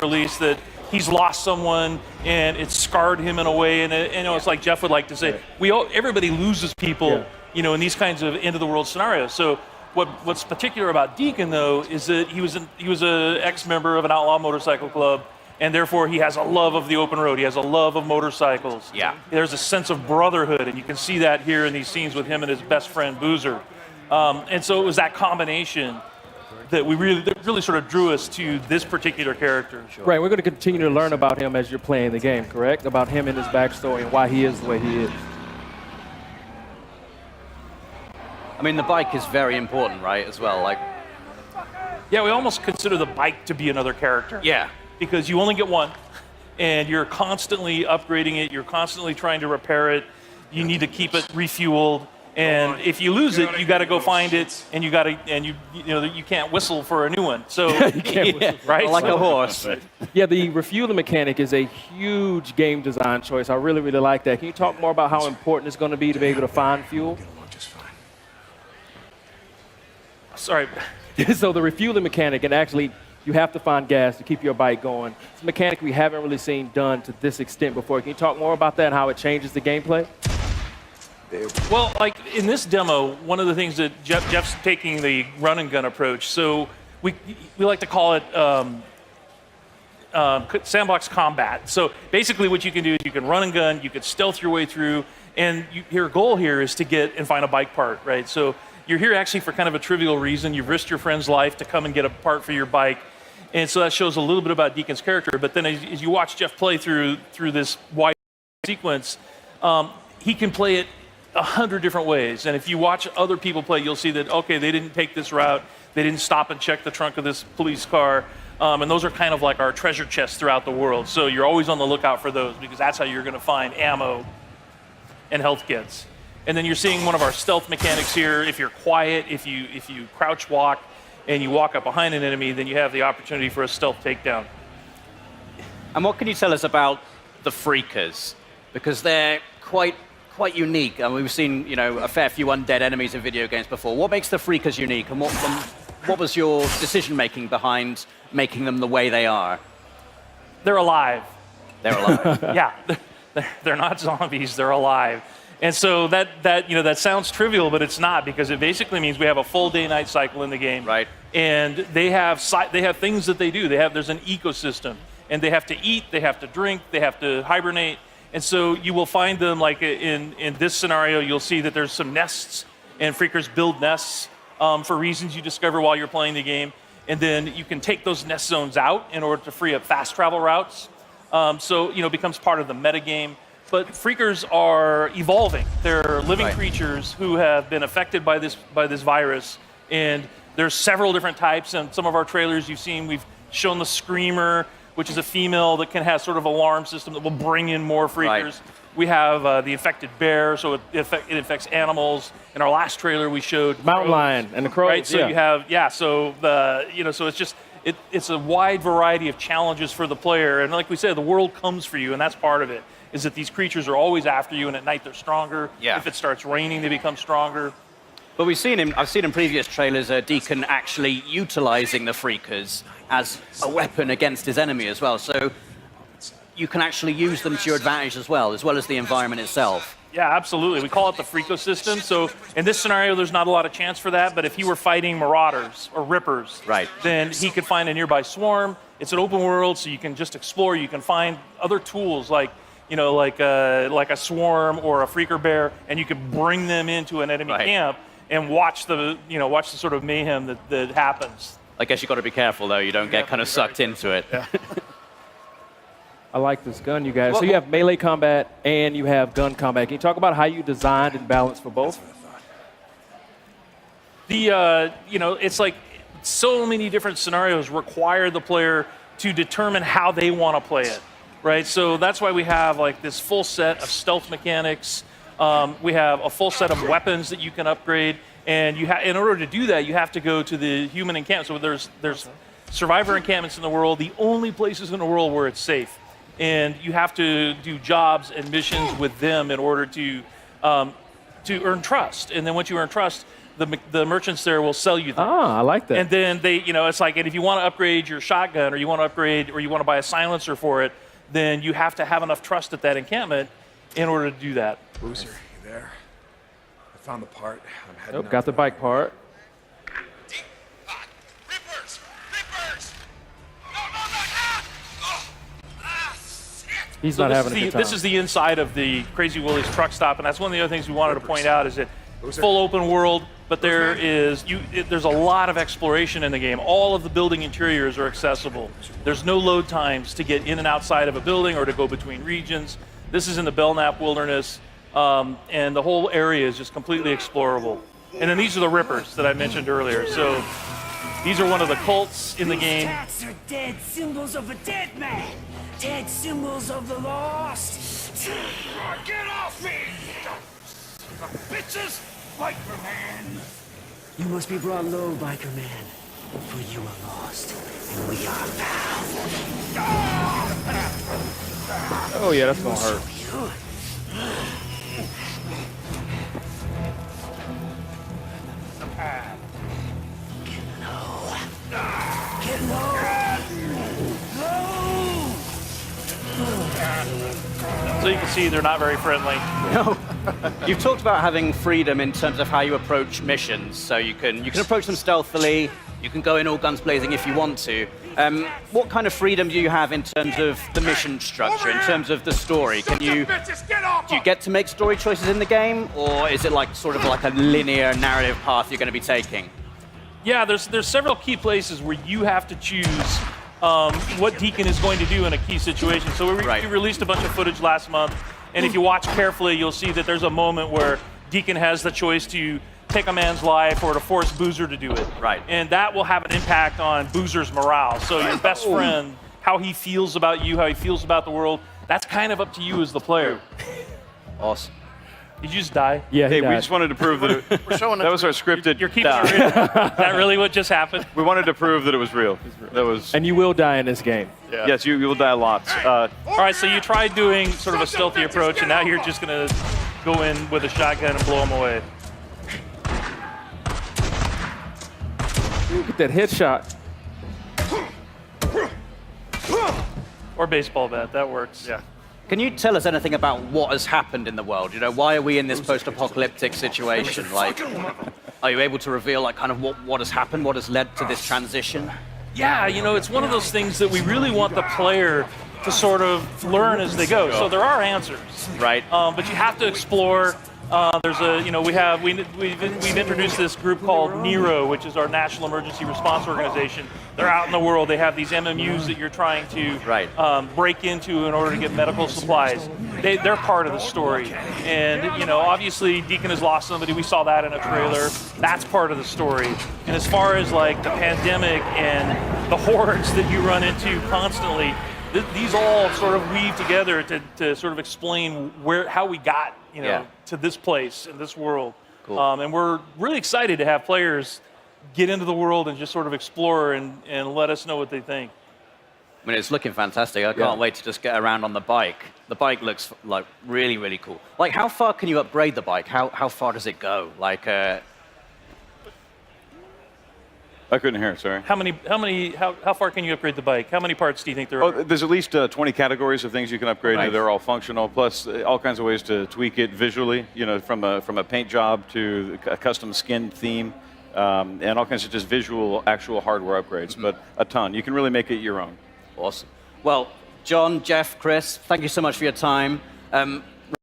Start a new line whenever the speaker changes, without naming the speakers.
release that he's lost someone and it's scarred him in a way, and it's like Jeff would like to say, everybody loses people, in these kinds of end of the world scenarios. So what's particular about Deacon though is that he was an ex-member of an outlaw motorcycle club, and therefore he has a love of the open road. He has a love of motorcycles.
Yeah.
There's a sense of brotherhood, and you can see that here in these scenes with him and his best friend Boozer. And so it was that combination that really sort of drew us to this particular character.
Right, we're going to continue to learn about him as you're playing the game, correct? About him and his backstory and why he is the way he is.
I mean, the bike is very important, right, as well?
Yeah, we almost consider the bike to be another character.
Yeah.
Because you only get one, and you're constantly upgrading it, you're constantly trying to repair it, you need to keep it refueled, and if you lose it, you got to go find it, and you can't whistle for a new one. So
you can't whistle,
right?
Like a horse.
Yeah, the refueling mechanic is a huge game design choice. I really, really like that. Can you talk more about how important it's going to be able to find fuel?
Sorry.
So the refueling mechanic, and actually you have to find gas to keep your bike going. It's a mechanic we haven't really seen done to this extent before. Can you talk more about that and how it changes the gameplay?
Well, like in this demo, one of the things that Jeff's taking the run and gun approach. So we like to call it sandbox combat. So basically what you can do is you can run and gun, you can stealth your way through, and your goal here is to get and find a bike part, right? So you're here actually for kind of a trivial reason. You've risked your friend's life to come and get a part for your bike. And so that shows a little bit about Deacon's character. But then as you watch Jeff play through this wide sequence, he can play it 100 different ways. And if you watch other people play, you'll see that, okay, they didn't take this route. They didn't stop and check the trunk of this police car. And those are kind of like our treasure chests throughout the world. So you're always on the lookout for those, because that's how you're going to find ammo and health kits. And then you're seeing one of our stealth mechanics here. If you're quiet, if you crouch walk and you walk up behind an enemy, then you have the opportunity for a stealth takedown.
And what can you tell us about the Freakers? Because they're quite unique. I mean, we've seen, a fair few undead enemies in video games before. What makes the Freakers unique, and what was your decision-making behind making them the way they are?
They're alive.
They're alive.
Yeah, they're not zombies, they're alive. And so that sounds trivial, but it's not, because it basically means we have a full day-night cycle in the game.
Right.
And they have things that they do. There's an ecosystem, and they have to eat, they have to drink, they have to hibernate. And so you will find them, like in this scenario, you'll see that there's some nests, and Freakers build nests for reasons you discover while you're playing the game. And then you can take those nest zones out in order to free up fast travel routes. So it becomes part of the metagame. But Freakers are evolving. They're living creatures who have been affected by this virus. And there's several different types. And some of our trailers you've seen, we've shown the Screamer, which is a female that can have sort of alarm system that will bring in more Freakers. Right. We have the infected bear, so it infects animals. In our last trailer, we showed
mountain lion and the crows.
Right, so you have so it's just it's a wide variety of challenges for the player. And like we said, the world comes for you, and that's part of it. Is that these creatures are always after you, and at night they're stronger.
Yeah.
If it starts raining, they become stronger.
But I've seen in previous trailers Deacon actually utilizing the Freakers as a weapon against his enemy as well. So you can actually use them to your advantage as well as the environment itself.
Yeah, absolutely. We call it the Freakosystem. So in this scenario, there's not a lot of chance for that. But if he were fighting Marauders or Rippers, then he could find a nearby swarm. It's an open world, so you can just explore. You can find other tools like a swarm or a Freaker bear, and you can bring them into an enemy camp and watch the sort of mayhem that happens.
I guess you've got to be careful, though. You don't get kind of sucked into it.
Yeah.
I like this gun, you guys. So you have melee combat and you have gun combat. Can you talk about how you designed and balanced for both?
It's like so many different scenarios require the player to determine how they want to play it, right? So that's why we have like this full set of stealth mechanics. We have a full set of weapons that you can upgrade, and in order to do that, you have to go to the human encampment. So there's survivor encampments in the world, the only places in the world where it's safe. And you have to do jobs and missions with them in order to earn trust. And then once you earn trust, the merchants there will sell you things.
Ah, I like that.
And then it's like, and if you want to upgrade your shotgun, or you want to upgrade, or you want to buy a silencer for it, then you have to have enough trust at that encampment in order to do that.
Boozer, you there? I found the part. I'm heading
Nope,
out
got the
there.
bike part.
Rippers! Rippers! No, no, no! Ah! Oh! Ah, shit!
He's
So
not
this
having
is
a
the,
good time.
this is the inside of the Crazy Willie's truck stop, and that's one of the other things we wanted to point out is that full open world, but there's a lot of exploration in the game. All of the building interiors are accessible. There's no load times to get in and outside of a building or to go between regions. This is in the Belknap Wilderness, and the whole area is just completely explorable. And then these are the Rippers that I mentioned earlier. So these are one of the cults in the game.
Tats are dead symbols of a dead man. Dead symbols of the lost.
Get off me! Bitches! Biker man!
You must be brought low, biker man. For you are lost, and we are found.
Oh yeah, that's gonna hurt.
Get low! Low!
So you can see they're not very friendly.
You've talked about having freedom in terms of how you approach missions. So you can approach them stealthily. You can go in all guns blazing if you want to. What kind of freedom do you have in terms of the mission structure, in terms of the story? Can you
Bitches, get off!
do you get to make story choices in the game, or is it like sort of like a linear narrative path you're going to be taking?
Yeah, there's several key places where you have to choose what Deacon is going to do in a key situation. So we released a bunch of footage last month, and if you watch carefully, you'll see that there's a moment where Deacon has the choice to take a man's life or to force Boozer to do it.
Right.
And that will have an impact on Boozer's morale. So your best friend, how he feels about you, how he feels about the world, that's kind of up to you as the player.
Awesome.
Did you just die?
Yeah, he
Hey, we
died.
just wanted to prove that that was our scripted.
You're keeping it real. Is that really what just happened?
We wanted to prove that it was real. That was.
And you will die in this game.
Yes, you will die lots.
All right, so you tried doing sort of a stealthy approach, and now you're just going to go in with a shotgun and blow them away.
Look at that headshot.
Or baseball bat, that works. Yeah.
Can you tell us anything about what has happened in the world? You know, why are we in this post-apocalyptic situation? Like, are you able to reveal like kind of what has happened, what has led to this transition?
Yeah, it's one of those things that we really want the player to sort of learn as they go. So there are answers,
Right.
but you have to explore. There's we've introduced this group called NERO, which is our National Emergency Response Organization. They're out in the world. They have these MMUs that you're trying to break into in order to get medical supplies. They're part of the story. And obviously Deacon has lost somebody. We saw that in a trailer. That's part of the story. And as far as like the pandemic and the hordes that you run into constantly, these all sort of weave together to sort of explain how we got to this place in this world.
Cool.
And we're really excited to have players get into the world and just sort of explore and let us know what they think.
I mean, it's looking fantastic. I can't wait to just get around on the bike. The bike looks like really, really cool. Like, how far can you upgrade the bike? How far does it go? Like,
I couldn't hear. Sorry.
How far can you upgrade the bike? How many parts do you think there are?
Oh, there's at least 20 categories of things you can upgrade.
Right.
They're all functional, plus all kinds of ways to tweak it visually. From a paint job to a custom skin theme, and all kinds of just visual, actual hardware upgrades. But a ton. You can really make it your own.
awesome. Well, John, Jeff, Chris, thank you so much for your time.